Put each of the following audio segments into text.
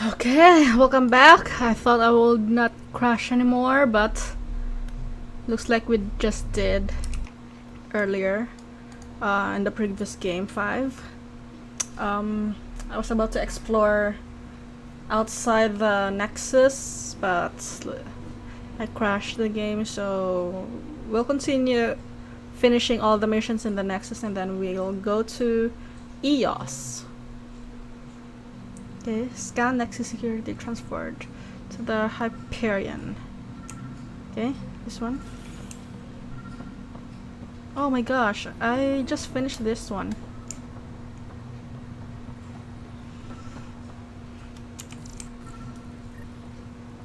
Okay, welcome back. I thought I would not crash anymore, but looks like we just did earlier in the previous game 5. I was about to explore outside the Nexus, but I crashed the game, so we'll continue finishing all the missions in the Nexus and then we'll go to EOS. Okay, scan Nexus security transferred to the Hyperion. Okay, this one. Oh my gosh, I just finished this one.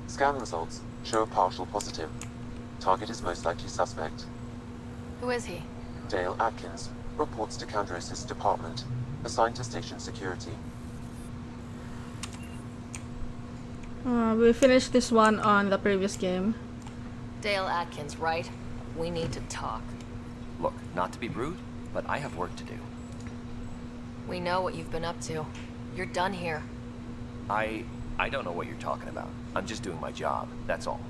Scan results show a partial positive. Target is most likely suspect. Who is he? Dale Atkins, reports to Candrosis Department, assigned to station security. We finished this one on the previous game. Dale Atkins, right? We need to talk. Look, not to be rude, but I have work to do. We know what you've been up to. You're done here. I don't know what you're talking about. I'm just doing my job, that's all.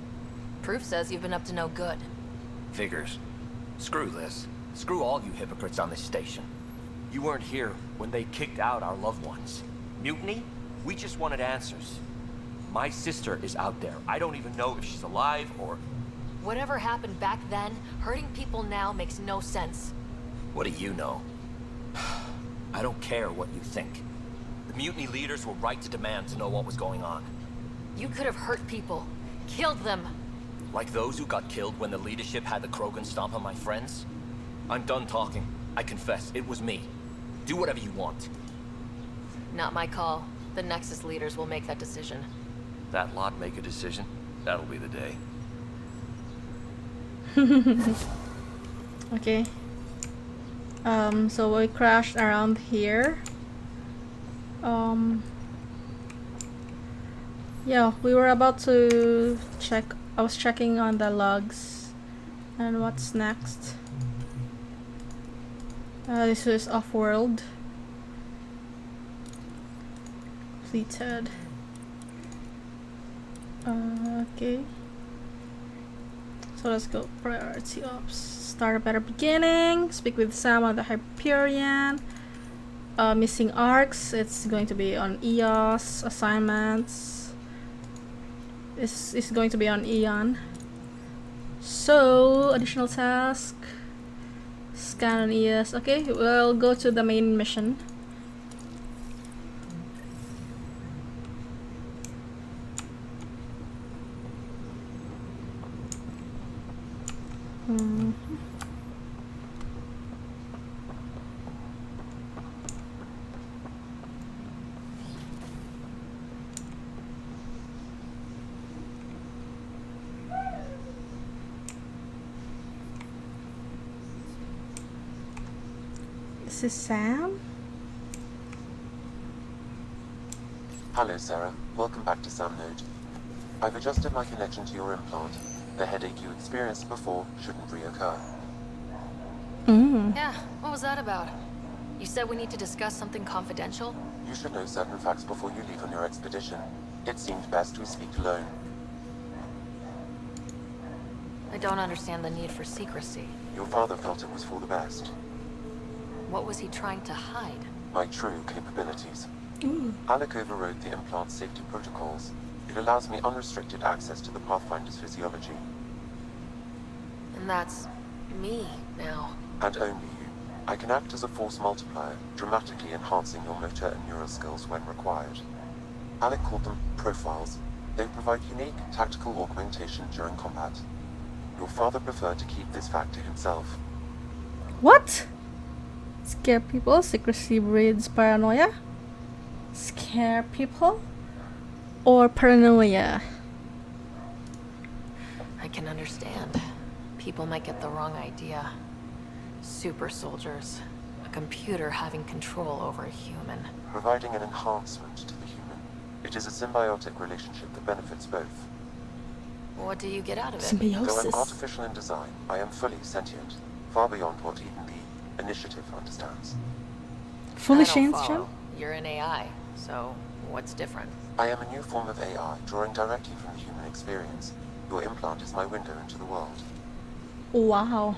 Proof says you've been up to no good. Figures. Screw this. Screw all you hypocrites on this station. You weren't here when they kicked out our loved ones. Mutiny? We just wanted answers. My sister is out there. I don't even know if she's alive or... Whatever happened back then, hurting people now makes no sense. What do you know? I don't care what you think. The mutiny leaders were right to demand to know what was going on. You could have hurt people. Killed them. Like those who got killed when the leadership had the Krogan stomp on my friends? I'm done talking. I confess, it was me. Do whatever you want. Not my call. The Nexus leaders will make that decision. That lot make a decision? That'll be the day. Okay. So we crashed around here. Yeah, we were about to check. I was checking on the logs. And what's next? This is off-world. Completed. Okay. So let's go. Priority ops. Start a better beginning. Speak with Sam on the Hyperion. Missing arcs. It's going to be on EOS. Assignments. This is going to be on Eon. So additional task. Scan on EOS. Okay, we'll go to the main mission. This is Sam. Hello, Sarah. Welcome back to Sam Node. I've adjusted my connection to your implant. The headache you experienced before shouldn't reoccur. Yeah, what was that about? You said we need to discuss something confidential? You should know certain facts before you leave on your expedition. It seemed best we speak alone. I don't understand the need for secrecy. Your father felt it was for the best. What was he trying to hide? My true capabilities. Alec overrode the implant safety protocols. It allows me unrestricted access to the Pathfinder's physiology. And that's me now. And only you. I can act as a force multiplier, dramatically enhancing your motor and neural skills when required. Alec called them profiles. They provide unique tactical augmentation during combat. Your father preferred to keep this fact to himself. What? Scare people? Secrecy breeds paranoia? Scare people? Or paranoia? I can understand. People might get the wrong idea. Super soldiers. A computer having control over a human. Providing an enhancement to the human. It is a symbiotic relationship that benefits both. What do you get out of it? Though I'm Symbiosis. artificial in design, I am fully sentient, far beyond what even the Initiative understands. Fully I don't changed, follow. You're an AI, so What's different? I am a new form of AI, drawing directly from the human experience. Your implant is my window into the world. Wow.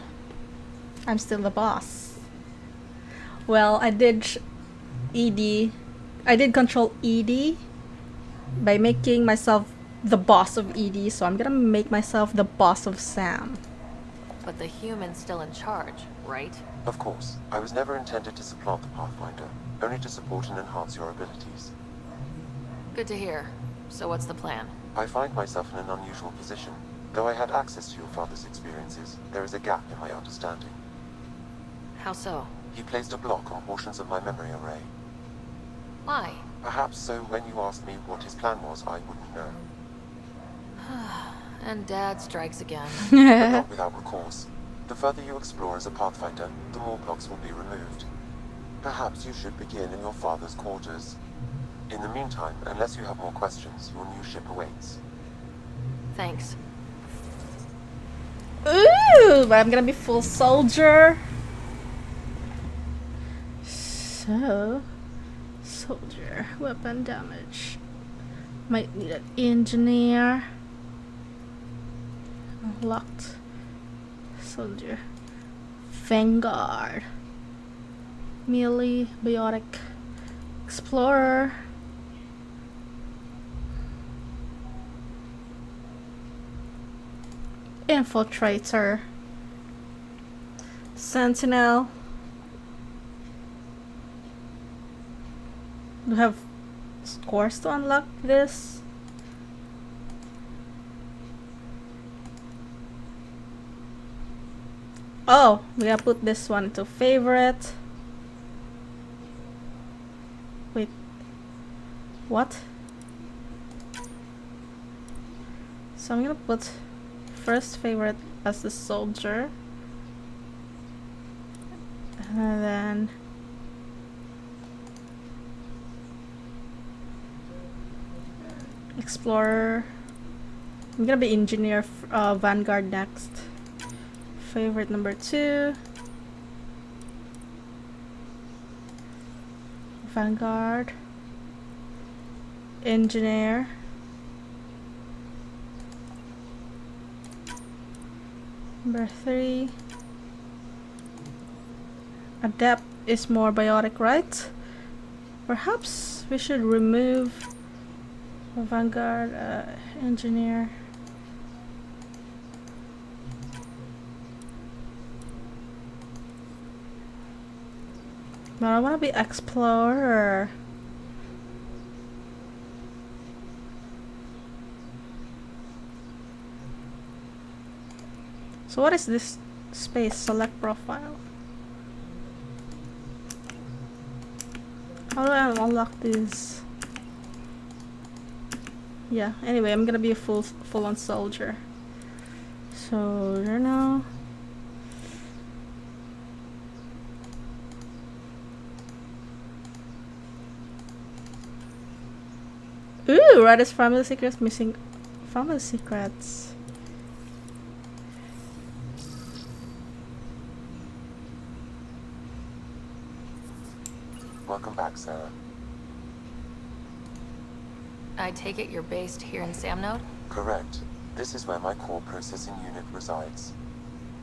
I'm still the boss. Well, I did ED. I did control ED by making myself the boss of ED, so I'm gonna make myself the boss of Sam. But the human's still in charge, right? Of course, I was never intended to supplant the Pathfinder, only to support and enhance your abilities. Good to hear. So what's the plan? I find myself in an unusual position. Though I had access to your father's experiences, there is a gap in my understanding. How so? He placed a block on portions of my memory array. Why? Perhaps so when you asked me what his plan was, I wouldn't know. And Dad strikes again. But not without recourse. The further you explore as a Pathfinder, the more blocks will be removed. Perhaps you should begin in your father's quarters. In the meantime, unless you have more questions, your new ship awaits. Thanks. Ooh, but I'm gonna be full soldier. So, soldier, weapon damage. Might need an engineer. Locked. Soldier. Vanguard. Melee, biotic. Explorer. Infiltrator. Sentinel. Do we have scores to unlock this? Oh, we gotta put this one to favorite. Wait. What? So I'm gonna put first favorite as the soldier. And then explorer. I'm gonna be engineer, vanguard next. Favorite number 2. Vanguard. Engineer. Number 3. Adept is more biotic, right? Perhaps we should remove Vanguard, engineer. But I want to be explorer. So what is this space? Select profile. How do I unlock this? Yeah, anyway, I'm gonna be a full-on soldier. Soldier now. Ooh, Ryder's family secrets missing. Family secrets. Welcome back, Sarah. I take it you're based here in Samnode? Correct. This is where my core processing unit resides.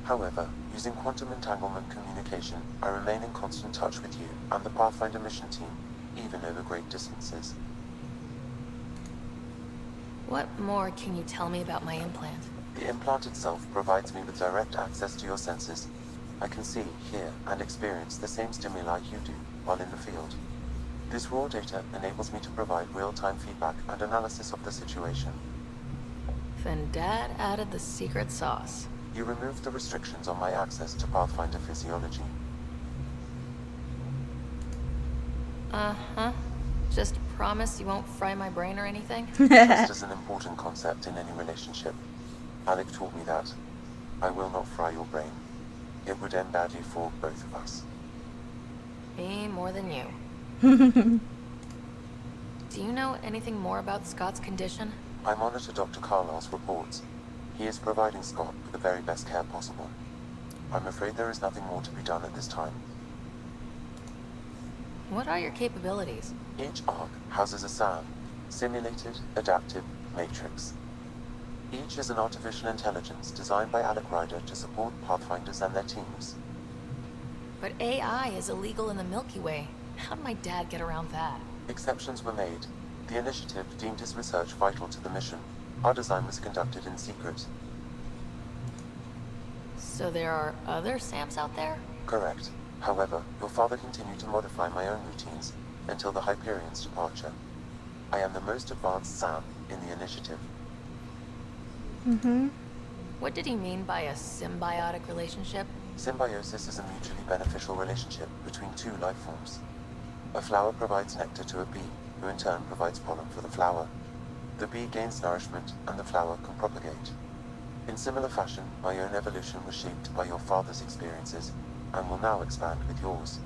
However, using quantum entanglement communication, I remain in constant touch with you and the Pathfinder mission team, even over great distances. What more can you tell me about my implant? The implant itself provides me with direct access to your senses. I can see, hear, and experience the same stimuli you do while in the field. This raw data enables me to provide real-time feedback and analysis of the situation. Then Dad added the secret sauce. You removed the restrictions on my access to Pathfinder physiology. Uh-huh. Just promise you won't fry my brain or anything? Trust is an important concept in any relationship. Alec taught me that. I will not fry your brain. It would end badly for both of us. Me more than you. Do you know anything more about Scott's condition? I monitor Dr. Carlisle's reports. He is providing Scott with the very best care possible. I'm afraid there is nothing more to be done at this time. What are your capabilities? Each arc houses a SAM, Simulated Adaptive Matrix. Each is an artificial intelligence designed by Sara Ryder to support Pathfinders and their teams. But AI is illegal in the Milky Way. How'd my dad get around that? Exceptions were made. The initiative deemed his research vital to the mission. Our design was conducted in secret. So there are other SAMs out there? Correct. However, your father continued to modify my own routines until the Hyperion's departure. I am the most advanced SAM in the initiative. What did he mean by a symbiotic relationship? Symbiosis is a mutually beneficial relationship between two life forms. A flower provides nectar to a bee, who in turn provides pollen for the flower. The bee gains nourishment, and the flower can propagate. In similar fashion, my own evolution was shaped by your father's experiences, and will now expand with yours.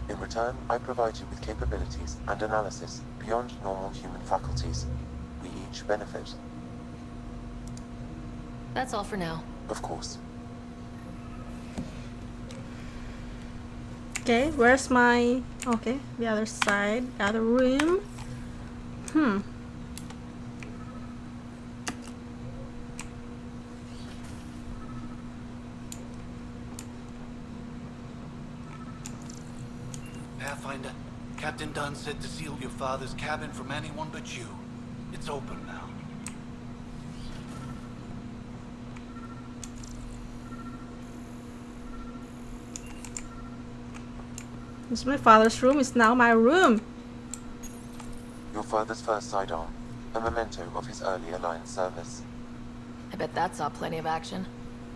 In return, I provide you with capabilities and analysis beyond normal human faculties. We each benefit. That's all for now. Of course. Okay, where's my... Okay, the other side, the other room. Pathfinder, Captain Dunn said to seal your father's cabin from anyone but you. It's open now. This is my father's room. It's now my room. Your father's first sidearm, a memento of his early Alliance service. I bet that saw plenty of action.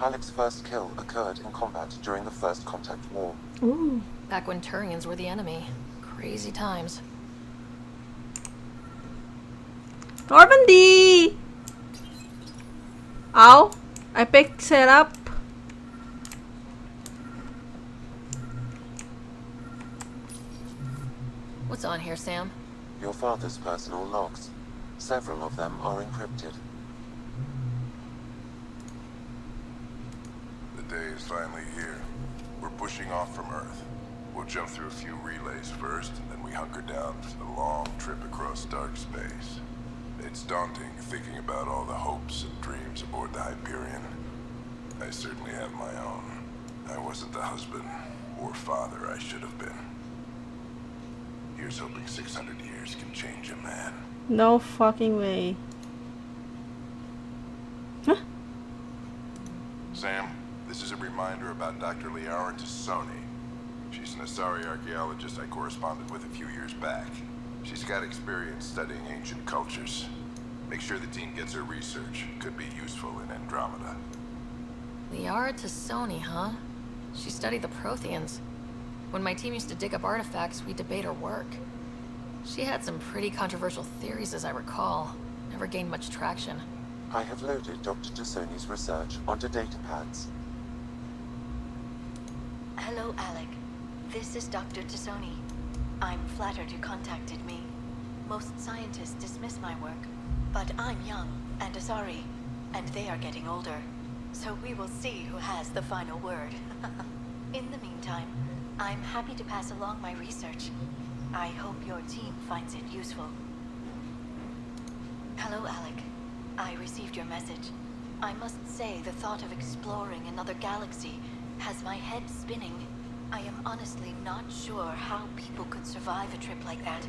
Alec's first kill occurred in combat during the First Contact War. Ooh. Back when Turians were the enemy. Crazy times. Normandy! Ow! I picked it up. What's on here, Sam? Your father's personal logs. Several of them are encrypted. The day is finally here. We're pushing off from Earth. We'll jump through a few relays first, and then we hunker down for the long trip across dark space. It's daunting thinking about all the hopes and dreams aboard the Hyperion. I certainly have my own. I wasn't the husband or father I should have been. Here's hoping 600 years can change a man. No fucking way. Huh? Sam, this is a reminder about Dr. Liara Tassoni. She's an Asari archaeologist I corresponded with a few years back. She's got experience studying ancient cultures. Make sure the team gets her research. Could be useful in Andromeda. Liara Tassoni, huh? She studied the Protheans. When my team used to dig up artifacts, we'd debate her work. She had some pretty controversial theories, as I recall. Never gained much traction. I have loaded Dr. Tassoni's research onto datapads. Hello, Alec. This is Dr. Tassoni. I'm flattered you contacted me. Most scientists dismiss my work, but I'm young and Asari, and they are getting older. So we will see who has the final word. In the meantime, I'm happy to pass along my research. I hope your team finds it useful. Hello, Alec. I received your message. I must say the thought of exploring another galaxy has my head spinning. I am honestly not sure how people could survive a trip like that.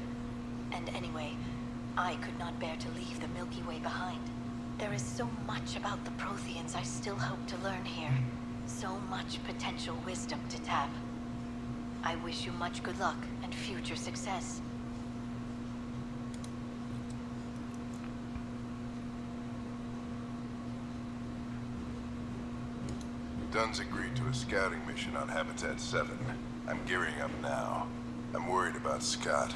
And anyway, I could not bear to leave the Milky Way behind. There is so much about the Protheans I still hope to learn here. So much potential wisdom to tap. I wish you much good luck and future success. Dunn's agreed to a scouting mission on Habitat 7. I'm gearing up now. I'm worried about Scott.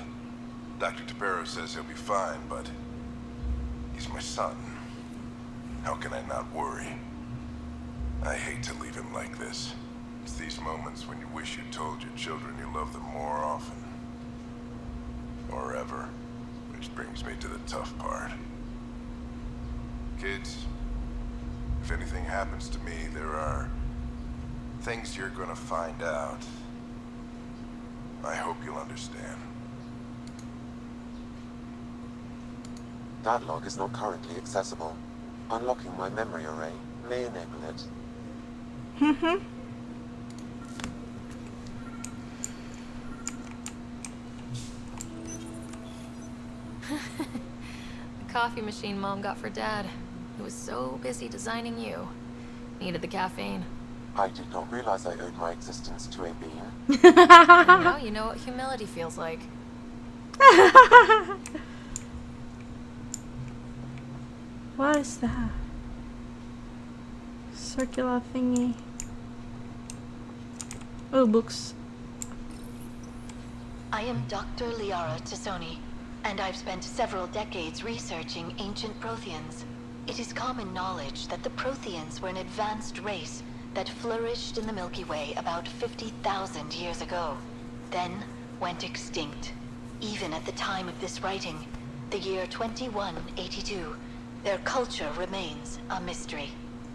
Dr. Tapero says he'll be fine, but he's my son. How can I not worry? I hate to leave him like this. It's these moments when you wish you told your children you love them more often. Or ever. Which brings me to the tough part. Kids, if anything happens to me, there are things you're gonna find out. I hope you'll understand. That log is not currently accessible. Unlocking my memory array may enable it. The coffee machine Mom got for Dad. He was so busy designing you. Needed the caffeine. I did not realize I owed my existence to a bean. And now you know what humility feels like. What is that? Circular thingy. Oh, books. I am Dr. Liara Tassoni, and I've spent several decades researching ancient Protheans. It is common knowledge that the Protheans were an advanced race that flourished in the Milky Way about 50,000 years ago, then went extinct. Even at the time of this writing, the year 2182, their culture remains a mystery.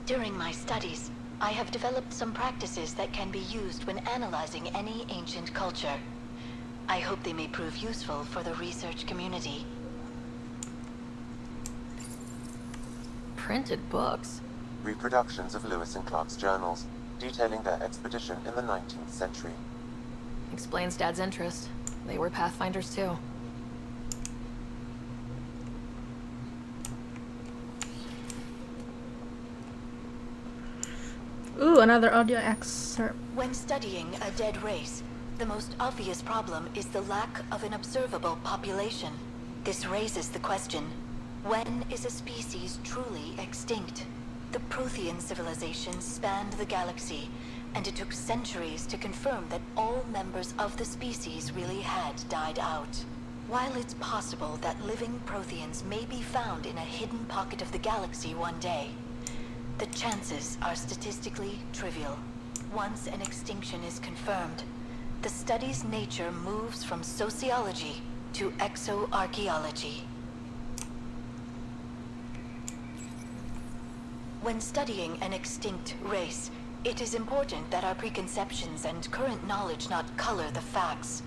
During my studies, I have developed some practices that can be used when analyzing any ancient culture. I hope they may prove useful for the research community. Printed books? Reproductions of Lewis and Clark's journals, detailing their expedition in the 19th century. Explains Dad's interest. They were Pathfinders too. Ooh, another audio excerpt. When studying a dead race, the most obvious problem is the lack of an observable population. This raises the question, when is a species truly extinct? The Prothean civilization spanned the galaxy, and it took centuries to confirm that all members of the species really had died out. While it's possible that living Protheans may be found in a hidden pocket of the galaxy one day, the chances are statistically trivial. Once an extinction is confirmed, the study's nature moves from sociology to exoarchaeology. When studying an extinct race, it is important that our preconceptions and current knowledge not color the facts.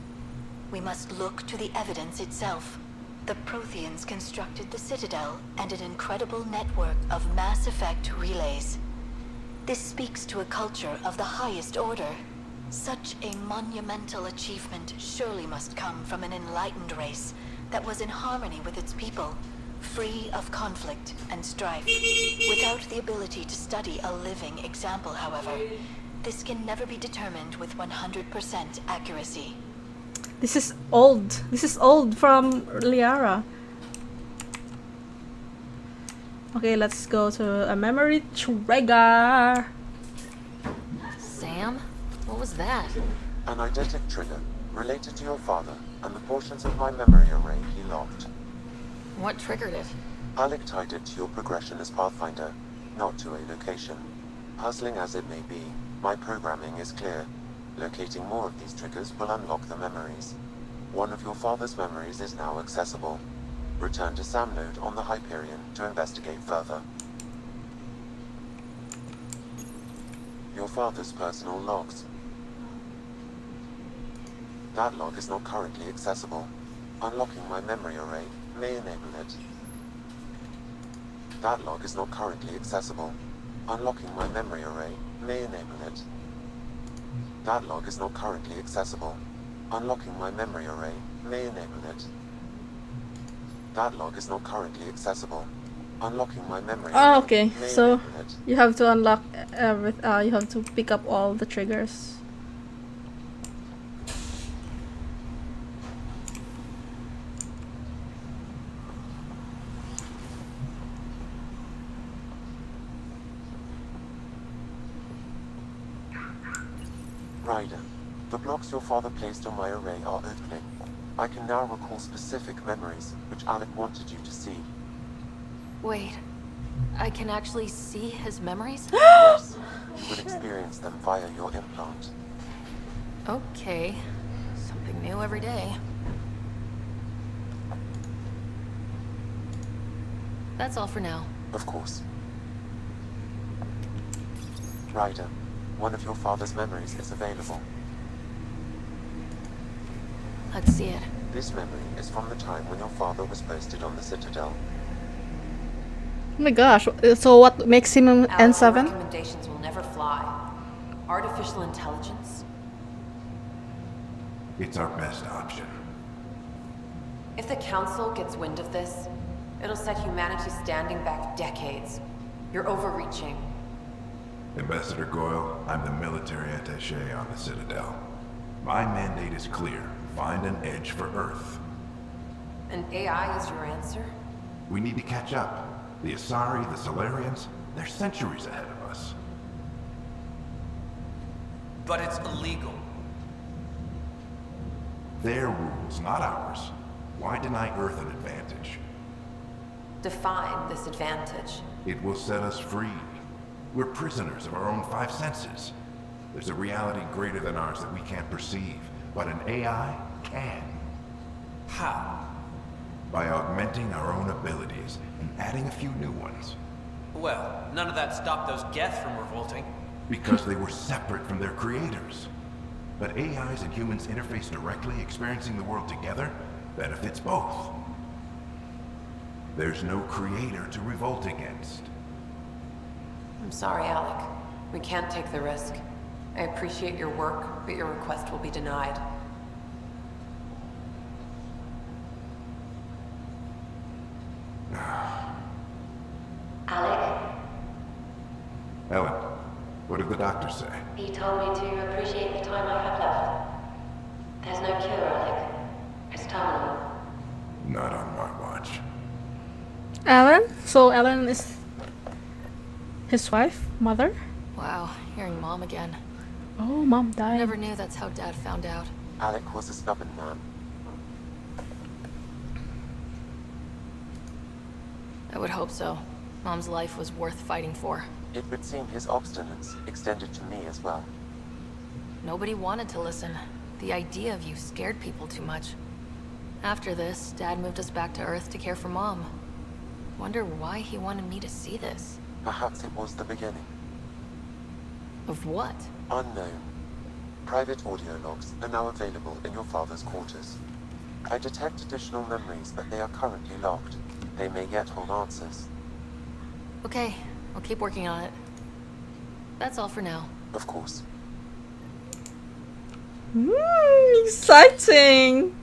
We must look to the evidence itself. The Protheans constructed the Citadel and an incredible network of mass effect relays. This speaks to a culture of the highest order. Such a monumental achievement surely must come from an enlightened race that was in harmony with its people, free of conflict and strife. Without the ability to study a living example, however, this can never be determined with 100% accuracy. This is old. This is old from Liara. Okay, let's go to a memory trigger. Sam? What was that? An eidetic trigger, related to your father, and the portions of my memory array he locked. What triggered it? Alec tied it to your progression as Pathfinder, not to a location. Puzzling as it may be, my programming is clear. Locating more of these triggers will unlock the memories. One of your father's memories is now accessible. Return to Sam node on the Hyperion to investigate further. Your father's personal logs. That log is not currently accessible. Unlocking my memory array may enable it. That log is not currently accessible. Unlocking my memory array may enable it. That log is not currently accessible. Unlocking my memory array may enable it. That log is not currently accessible. Unlocking my memory array Oh, okay. may So enable it. you have to unlock you have to pick up all the triggers. Ryder, the blocks your father placed on my array are opening. I can now recall specific memories, which Alec wanted you to see. Wait, I can actually see his memories? Yes, you would experience them via your implant. Okay, something new every day. That's all for now. Of course. Ryder, one of your father's memories is available. Let's see it. This memory is from the time when your father was posted on the Citadel. Oh my gosh, so what makes him an Our N7? recommendations will never fly. Artificial intelligence? It's our best option. If the Council gets wind of this, it'll set humanity standing back decades. You're overreaching. Ambassador Goyle, I'm the military attaché on the Citadel. My mandate is clear. Find an edge for Earth. And AI is your answer? We need to catch up. The Asari, the Solarians, they're centuries ahead of us. But it's illegal. Their rules, not ours. Why deny Earth an advantage? Define this advantage. It will set us free. We're prisoners of our own five senses. There's a reality greater than ours that we can't perceive, but an AI can. How? By augmenting our own abilities and adding a few new ones. Well, none of that stopped those Geth from revolting. Because they were separate from their creators. But AIs and humans interface directly, experiencing the world together, benefits both. There's no creator to revolt against. I'm sorry, Alec. We can't take the risk. I appreciate your work, but your request will be denied. Alec, Ellen, what did the doctor say? he told me to appreciate the time I have left. There's no cure, Alec. It's terminal. Not on my watch. Ellen? So Ellen is his wife? Mother? Wow, hearing Mom again. Oh, Mom I died. never knew that's how Dad found out. Alec was a stubborn man. I would hope so. Mom's life was worth fighting for. It would seem his obstinance extended to me as well. Nobody wanted to listen. The idea of you scared people too much. After this, Dad moved us back to Earth to care for Mom. Wonder why he wanted me to see this. Perhaps it was the beginning. Of what? Unknown. Private audio logs are now available in your father's quarters. I detect additional memories, but they are currently locked. They may yet hold answers. Okay, I'll keep working on it. That's all for now. Of course. Exciting!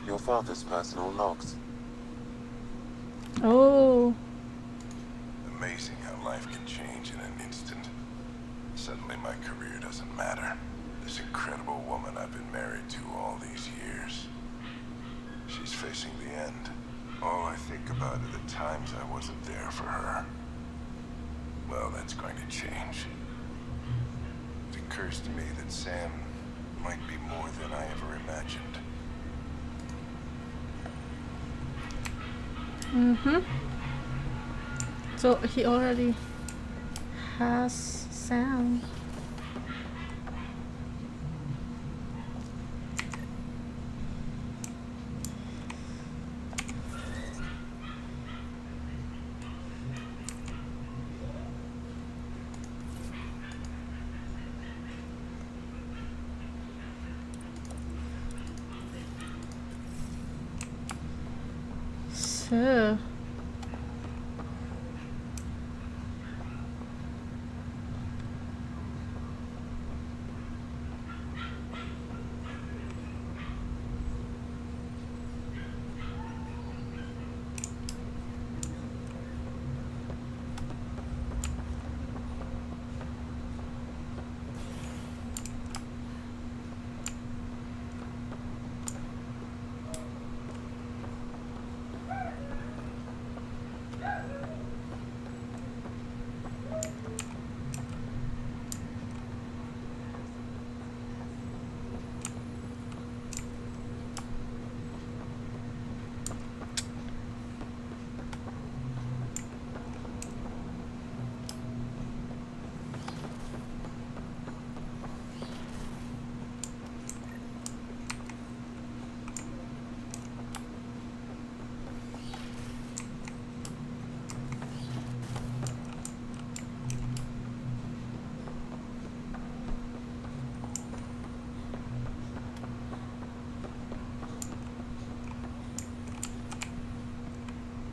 Your father's personal logs. Oh. Amazing how life can change in an instant. Suddenly my career doesn't matter. This incredible woman I've been married to all these years. She's facing the end. All I think about are the times I wasn't there for her. Well, that's going to change. It occurs to me that Sam might be more than I ever imagined. So he already has Sam. So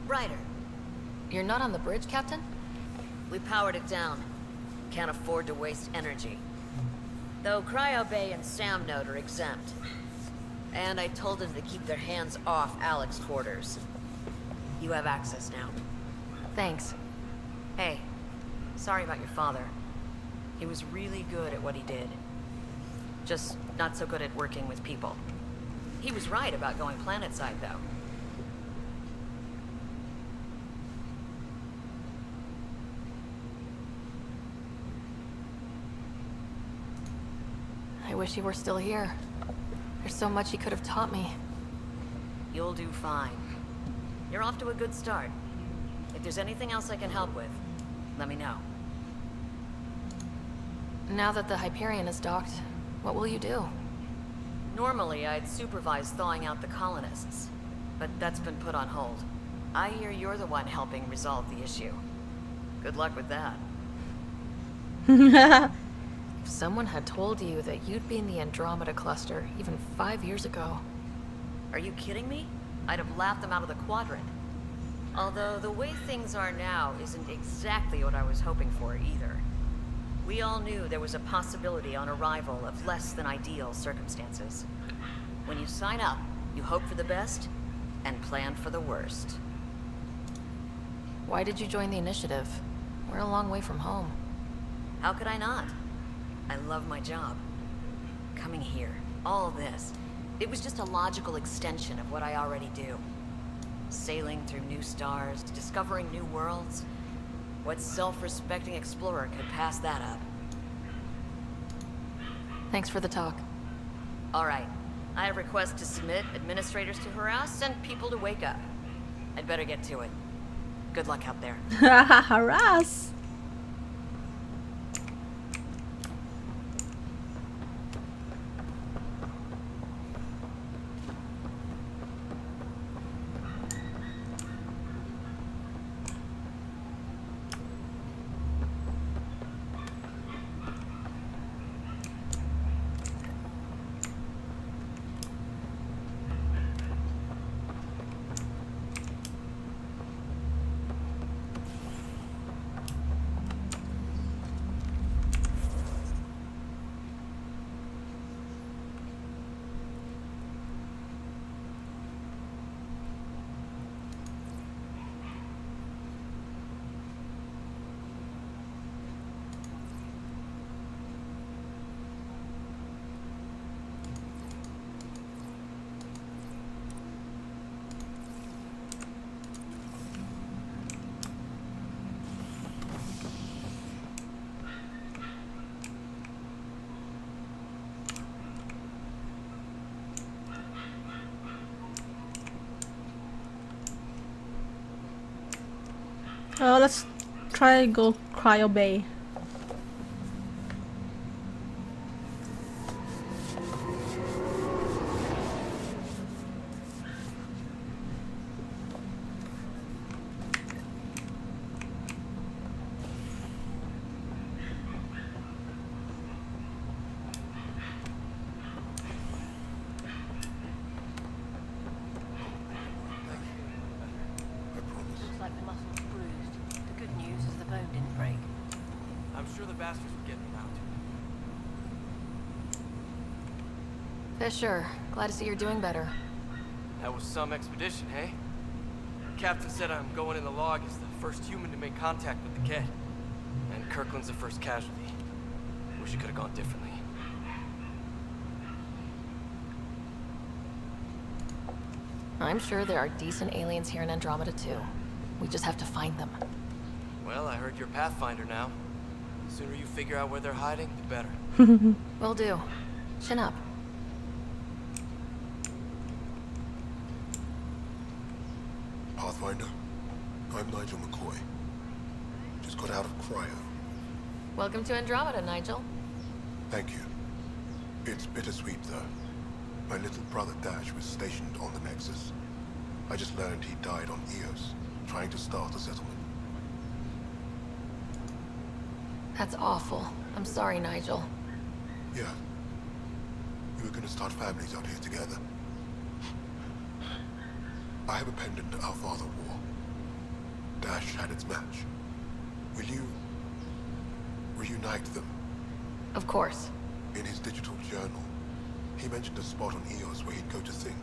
Ryder. You're not on the bridge, Captain? We powered it down. Can't afford to waste energy. Though Cryo Bay and Sam Note are exempt. And I told them to keep their hands off Alec's quarters. You have access now. Thanks. Hey, sorry about your father. He was really good at what he did. Just not so good at working with people. He was right about going planetside, though. I wish he were still here. There's so much he could have taught me. You'll do fine. You're off to a good start. If there's anything else I can help with, let me know. Now that the Hyperion is docked, what will you do? Normally, I'd supervise thawing out the colonists, but that's been put on hold. I hear you're the one helping resolve the issue. Good luck with that. If someone had told you that you'd be in the Andromeda cluster even 5 years ago... Are you kidding me? I'd have laughed them out of the quadrant. Although the way things are now isn't exactly what I was hoping for either. We all knew there was a possibility on arrival of less than ideal circumstances. When you sign up, you hope for the best and plan for the worst. Why did you join the initiative? We're a long way from home. How could I not? I love my job. Coming here, all this, it was just a logical extension of what I already do. Sailing through new stars, discovering new worlds. What self-respecting explorer could pass that up? Thanks for the talk. All right. I have requests to submit, administrators to harass, and people to wake up. I'd better get to it. Good luck out there. Harass! Let's try go Cryo Bay. Looks like the muscle's bruised. The good news is the bone didn't break. I'm sure the bastards will get me out. Fisher, glad to see you're doing better. That was some expedition, hey? The captain said I'm going in the log as the first human to make contact with the kid. And Kirkland's the first casualty. Wish it could have gone differently. I'm sure there are decent aliens here in Andromeda too. We just have to find them. Well, I heard you're Pathfinder now. The sooner you figure out where they're hiding, the better. Will do. Chin up. Pathfinder, I'm Nigel McCoy. Just got out of cryo. Welcome to Andromeda, Nigel. Thank you. It's bittersweet, though. My little brother Dash was stationed on the Nexus. I just learned he died on Eos, trying to start a settlement. That's awful. I'm sorry, Nigel. Yeah. We were gonna start families out here together. I have a pendant our father wore. Dash had its match. Will you reunite them? Of course. In his digital journal, he mentioned a spot on Eos where he'd go to think.